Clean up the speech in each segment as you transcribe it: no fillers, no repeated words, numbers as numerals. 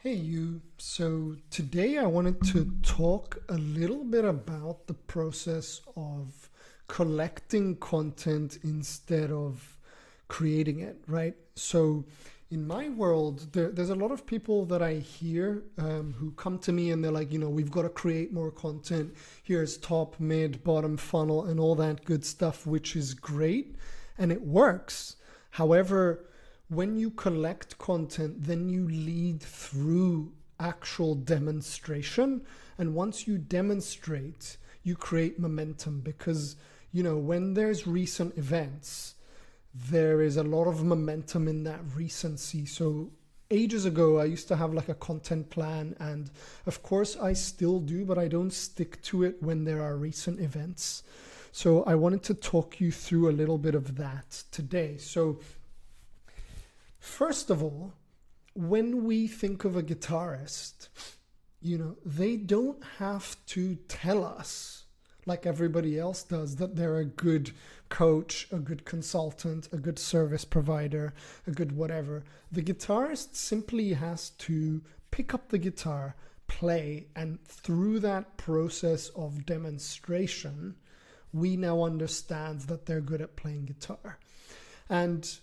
Hey you. So today I wanted to talk a little bit about the process of collecting content instead of creating it, right? So in my world, there's a lot of people that I hear who come to me and they're like, we've got to create more content. Here's top, mid, bottom funnel, and all that good stuff, which is great and it works. However, when you collect content, then you lead through actual demonstration. And once you demonstrate, you create momentum because, when there's recent events, there is a lot of momentum in that recency. So ages ago, I used to have like a content plan, and of course I still do, but I don't stick to it when there are recent events. So I wanted to talk you through a little bit of that today. So first of all, when we think of a guitarist, they don't have to tell us, like everybody else does, that they're a good coach, a good consultant, a good service provider, a good whatever. The guitarist simply has to pick up the guitar, play, and through that process of demonstration, we now understand that they're good at playing guitar. And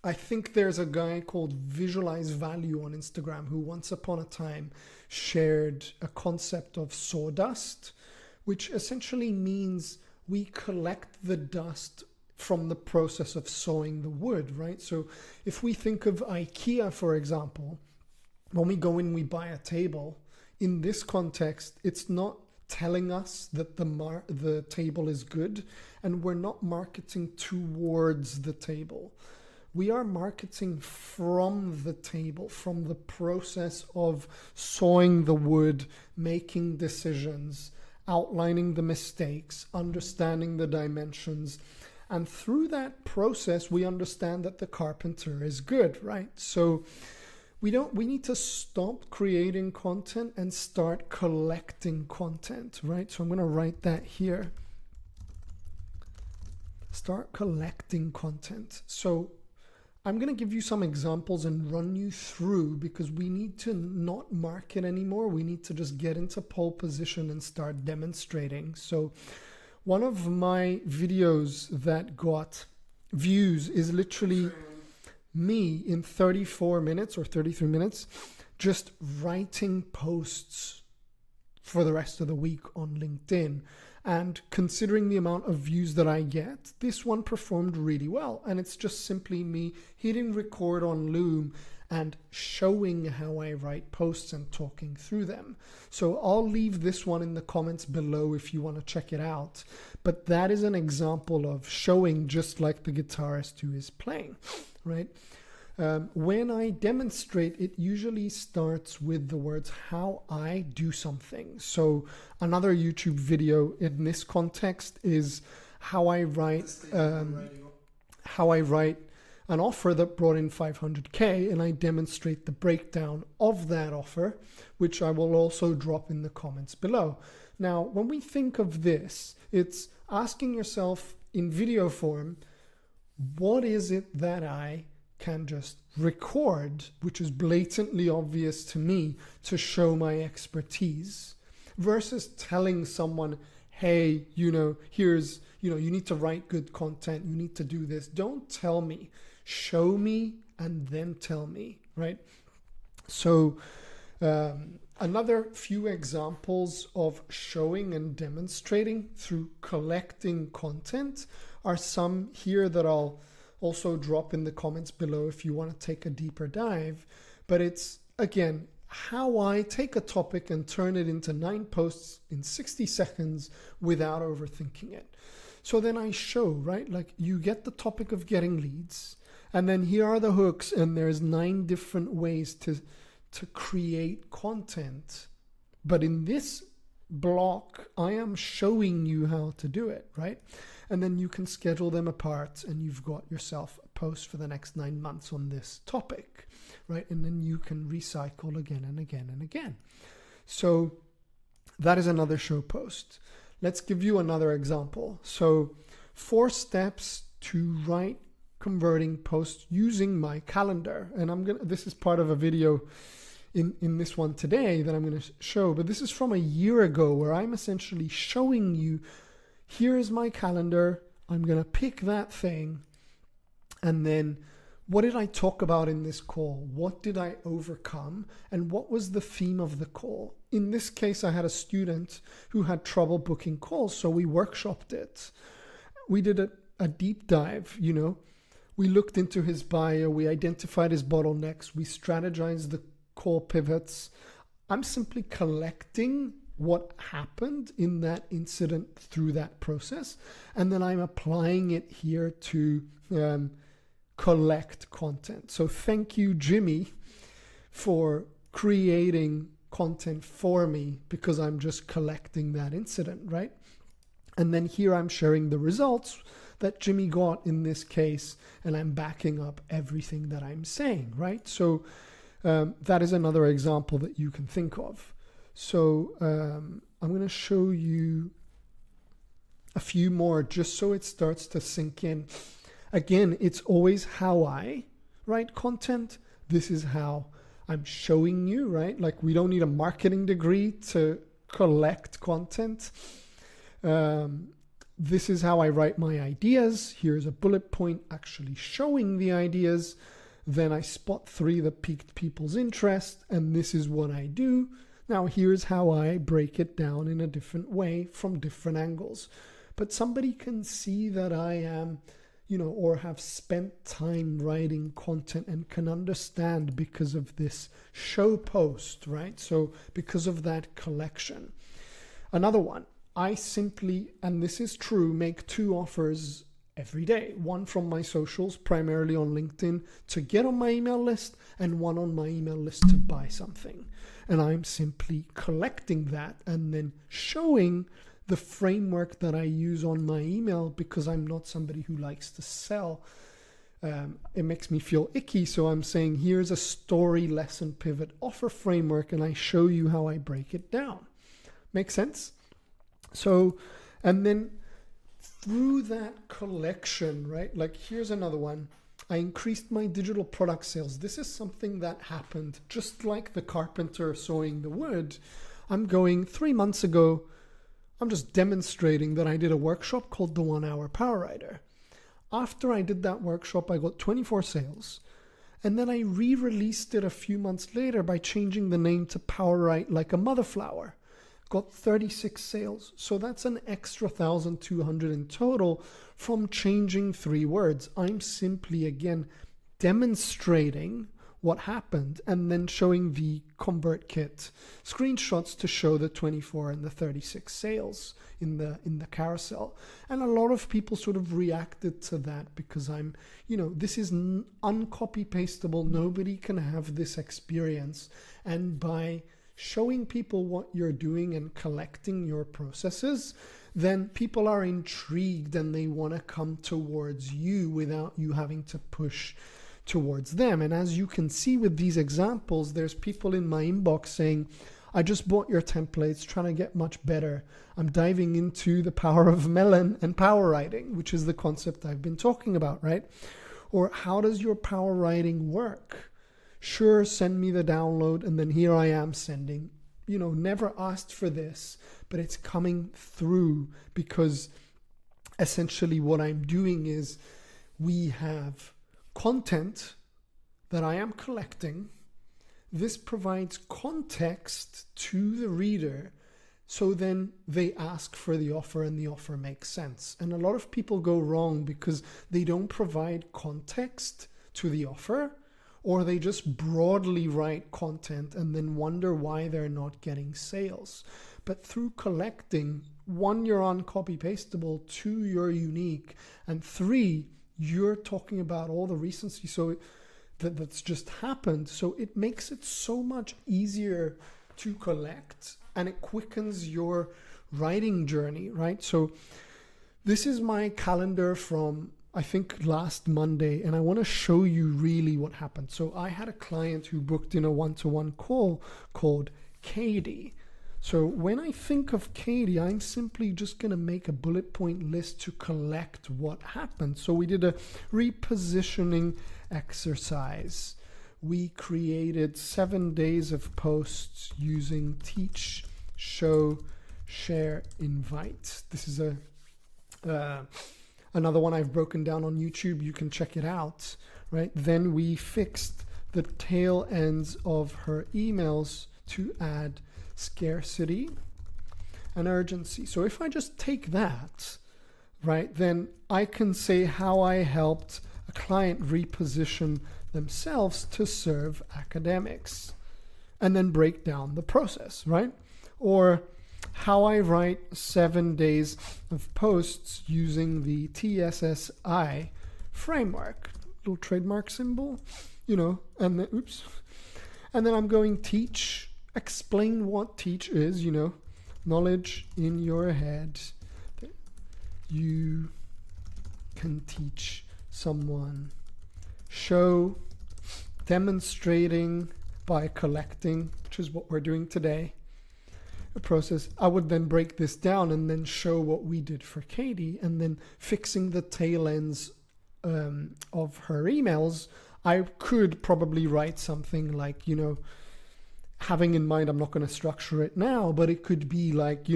I think there's a guy called Visualize Value on Instagram who once upon a time shared a concept of sawdust, which essentially means we collect the dust from the process of sawing the wood, right? So if we think of IKEA, for example, when we go in, we buy a table. In this context, it's not telling us that the table is good, and we're not marketing towards the table. We are marketing from the table, from the process of sawing the wood, making decisions, outlining the mistakes, understanding the dimensions. And through that process, we understand that the carpenter is good, right? So we need to stop creating content and start collecting content, right? So I'm going to write that here. Start collecting content. So I'm going to give you some examples and run you through, because we need to not market anymore. We need to just get into pole position and start demonstrating. So one of my videos that got views is literally me in 34 minutes or 33 minutes just writing posts for the rest of the week on LinkedIn. And considering the amount of views that I get, this one performed really well. And it's just simply me hitting record on Loom and showing how I write posts and talking through them. So I'll leave this one in the comments below if you want to check it out. But that is an example of showing just like the guitarist who is playing, right? When I demonstrate, it usually starts with the words how I do something. So another YouTube video in this context is how I write an offer that brought in 500K, and I demonstrate the breakdown of that offer, which I will also drop in the comments below. Now, when we think of this, it's asking yourself in video form, what is it that I can just record, which is blatantly obvious to me, to show my expertise, versus telling someone, hey, here's, you need to write good content, you need to do this. Don't tell me, show me, and then tell me, right? So another few examples of showing and demonstrating through collecting content are some here that I'll also drop in the comments below if you want to take a deeper dive. But it's, again, how I take a topic and turn it into 9 posts in 60 seconds without overthinking it. So then I show, right? Like, you get the topic of getting leads, and then here are the hooks, and there's 9 different ways to create content. But in this block, I am showing you how to do it, right? And then you can schedule them apart, and you've got yourself a post for the next 9 months on this topic, right? And then you can recycle again and again and again. So that is another show post. Let's give you another example. So 4 steps to write converting posts using my calendar. And this is part of a video in this one today that I'm going to show, but this is from a year ago where I'm essentially showing you, here's my calendar. I'm going to pick that thing. And then what did I talk about in this call? What did I overcome? And what was the theme of the call? In this case, I had a student who had trouble booking calls, so we workshopped it. We did a deep dive, We looked into his bio, we identified his bottlenecks, we strategized the core pivots. I'm simply collecting what happened in that incident through that process, and then I'm applying it here to collect content. So thank you, Jimmy, for creating content for me, because I'm just collecting that incident, right? And then here I'm sharing the results that Jimmy got in this case, and I'm backing up everything that I'm saying, right? So that is another example that you can think of. So I'm going to show you a few more just so it starts to sink in. Again, it's always how I write content. This is how I'm showing you, right? Like, we don't need a marketing degree to collect content. This is how I write my ideas. Here's a bullet point actually showing the ideas. Then I spot 3 that piqued people's interest, and this is what I do. Now here's how I break it down in a different way from different angles. But somebody can see that I am, or have spent time writing content and can understand because of this show post, right? So because of that collection. Another one, I simply, and this is true, make 2 offers every day. One from my socials, primarily on LinkedIn, to get on my email list, and one on my email list to buy something. And I'm simply collecting that and then showing the framework that I use on my email, because I'm not somebody who likes to sell. It makes me feel icky. So I'm saying, here's a story, lesson, pivot, offer framework, and I show you how I break it down. Make sense? So, and then through that collection, right? Like, here's another one. I increased my digital product sales. This is something that happened just like the carpenter sawing the wood. I'm going 3 months ago. I'm just demonstrating that I did a workshop called the 1 Hour Power Writer. After I did that workshop, I got 24 sales. And then I re-released it a few months later by changing the name to Power Write Like a Mother Flower. Got 36 sales. So that's an extra 1,200 in total from changing 3 words. I'm simply, again, demonstrating what happened and then showing the ConvertKit screenshots to show the 24 and the 36 sales in the carousel. And a lot of people sort of reacted to that because I'm, this is uncopy pastable. Nobody can have this experience. And by showing people what you're doing and collecting your processes, then people are intrigued and they want to come towards you without you having to push towards them. And as you can see with these examples, there's people in my inbox saying, I just bought your templates, trying to get much better. I'm diving into the power of Melon and power writing, which is the concept I've been talking about, right? Or how does your power writing work? Sure, send me the download, and then here I am sending. Never asked for this, but it's coming through because essentially what I'm doing is we have content that I am collecting. This provides context to the reader, so then they ask for the offer and the offer makes sense. And a lot of people go wrong because they don't provide context to the offer, or they just broadly write content and then wonder why they're not getting sales. But through collecting, 1, you're on copy pastable, 2, you're unique, and 3, you're talking about all the recency that's just happened. So it makes it so much easier to collect, and it quickens your writing journey, right? So this is my calendar from, I think, last Monday, and I want to show you really what happened. So I had a client who booked in a 1-to-1 call called Katie. So when I think of Katie, I'm simply just going to make a bullet point list to collect what happened. So we did a repositioning exercise. We created 7 days of posts using teach, show, share, invite. This is another one I've broken down on YouTube. You can check it out, right? Then we fixed the tail ends of her emails to add scarcity and urgency. So if I just take that, right, then I can say how I helped a client reposition themselves to serve academics, and then break down the process, right? Or how I write 7 days of posts using the TSSI framework, little trademark symbol, and then, and then I'm going teach, explain what teach is, knowledge in your head that you can teach someone. Show, demonstrating by collecting, which is what we're doing today. A process. I would then break this down and then show what we did for Katie, and then fixing the tail ends of her emails. I could probably write something like, having in mind, I'm not going to structure it now, but it could be like,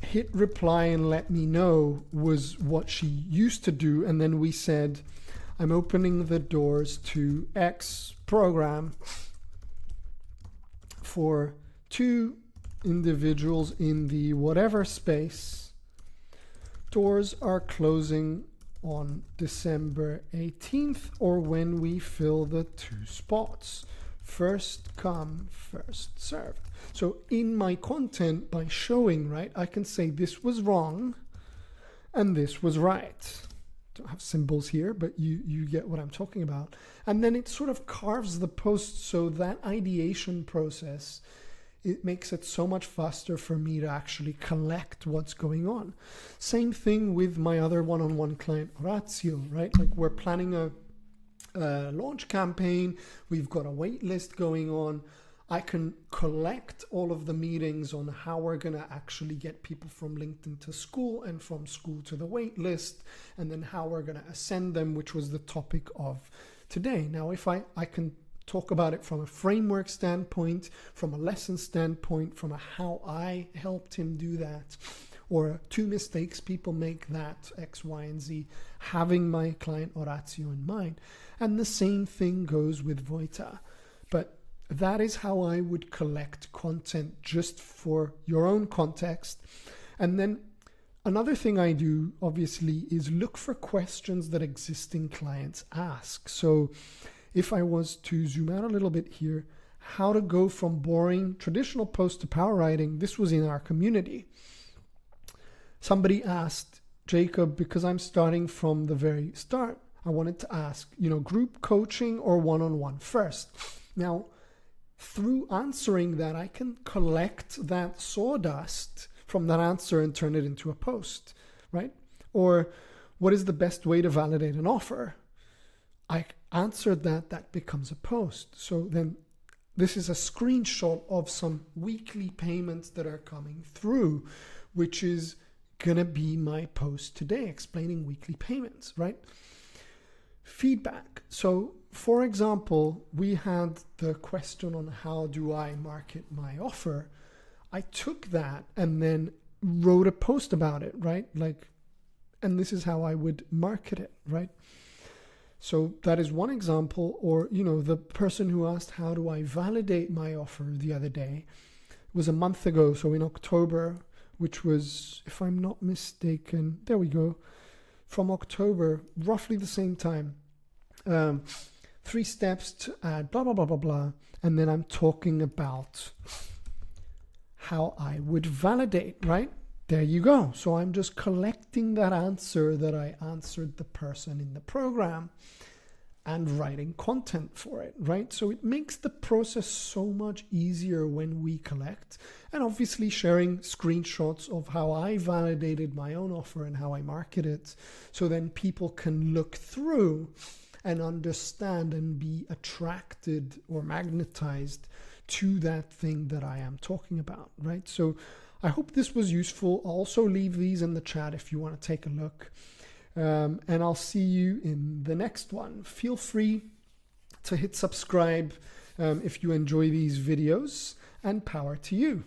hit reply and let me know was what she used to do. And then we said, I'm opening the doors to X program for 2 individuals in the whatever space. Doors are closing on December 18th, or when we fill the 2 spots. First come, first served. So in my content, by showing, right, I can say this was wrong and this was right. Don't have symbols here, but you get what I'm talking about. And then it sort of carves the post so that ideation process, it makes it so much faster for me to actually collect what's going on. Same thing with my other one-on-one client, Orazio, right? Like we're planning a launch campaign. We've got a wait list going on. I can collect all of the meetings on how we're going to actually get people from LinkedIn to school and from school to the wait list, and then how we're going to ascend them, which was the topic of today. Now, if I can talk about it from a framework standpoint, from a lesson standpoint, from a how I helped him do that, or 2 mistakes people make that X, Y, and Z, having my client Orazio in mind. And the same thing goes with Vojta. But that is how I would collect content just for your own context. And then another thing I do, obviously, is look for questions that existing clients ask. So if I was to zoom out a little bit here, how to go from boring traditional post to power writing, this was in our community. Somebody asked, Jacob, because I'm starting from the very start, I wanted to ask, group coaching or one-on-one first. Now, through answering that, I can collect that sawdust from that answer and turn it into a post, right? Or what is the best way to validate an offer? I answered that becomes a post. So then this is a screenshot of some weekly payments that are coming through, which is going to be my post today explaining weekly payments, right? Feedback. So for example, we had the question on how do I market my offer. I took that and then wrote a post about it, right? And this is how I would market it, right? So that is one example. Or, the person who asked, how do I validate my offer the other day, was a month ago. So in October, which was, if I'm not mistaken, there we go, from October, roughly the same time. 3 steps to add blah, blah, blah, blah, blah. And then I'm talking about how I would validate, right? There you go. So I'm just collecting that answer that I answered the person in the program and writing content for it, right? So it makes the process so much easier when we collect, and obviously sharing screenshots of how I validated my own offer and how I market it. So then people can look through and understand and be attracted or magnetized to that thing that I am talking about, right? So I hope this was useful. I'll also leave these in the chat if you want to take a look. And I'll see you in the next one. Feel free to hit subscribe if you enjoy these videos, and power to you.